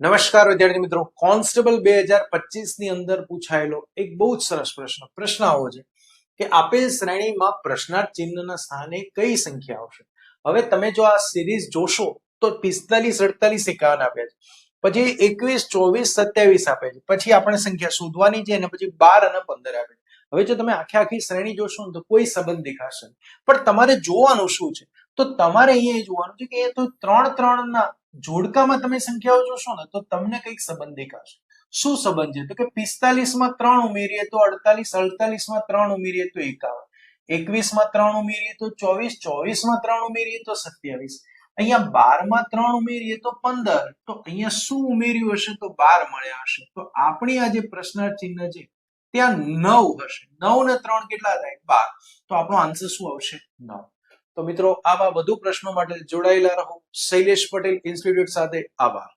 નમસ્કાર વિદ્યાર્થી મિત્રો, કોન્સ્ટેબલ 2025 ની અંદર પૂછાયેલો એક બહુ જ સરસ પ્રશ્ન આવો છે કે આપેલ શ્રેણીમાં પ્રશ્નાર્થ ચિહ્નના સ્થાને કઈ સંખ્યા આવશે. હવે તમે જો આ સિરીઝ જોશો તો 45, 48, 51 આપ્યા છે, પછી 21, 24, 27 આપે છે, પછી આપણે સંખ્યા શોધવાની છે અને પછી 12 અને 15 આપે છે. હવે જો તમે આખી શ્રેણી જોશો ને તો કોઈ સંબંધ દેખાશે નહીં, પણ તમારે જોવાનું શું છે, તો તમારે અહીંયા એ જોવાનું છે કે એ તો 3 ના જોડકામાં તમે સંખ્યાઓ જોશો ને તો તમને કઈક સંબંધ દેખાશે. શું સંબંધ છે? તો કે 45 માં 3 ઉમેરીએ તો 48, 48 માં 3 ઉમેરીએ તો 51, 21 માં 3 ઉમેરીએ તો 24, 24 માં 3 ઉમેરીએ તો 27, અહીંયા 12 માં 3 ઉમેરીએ તો 15, તો અહીંયા શું ઉમેર્યું હશે તો 12 મળ્યા હશે. તો આપણી આ જે પ્રશ્નાર્થ ચિહ્ન છે ત્યાં 9 હશે. 9 ને 3 કેટલા થાય? 12. તો આપણો આન્સર શું આવશે? 9. તો મિત્રો, આવા વધુ પ્રશ્નો માટે જોડાયેલા રહો શૈલેષ પટેલ ઇન્સ્ટિટ્યૂટ સાથે. આભાર.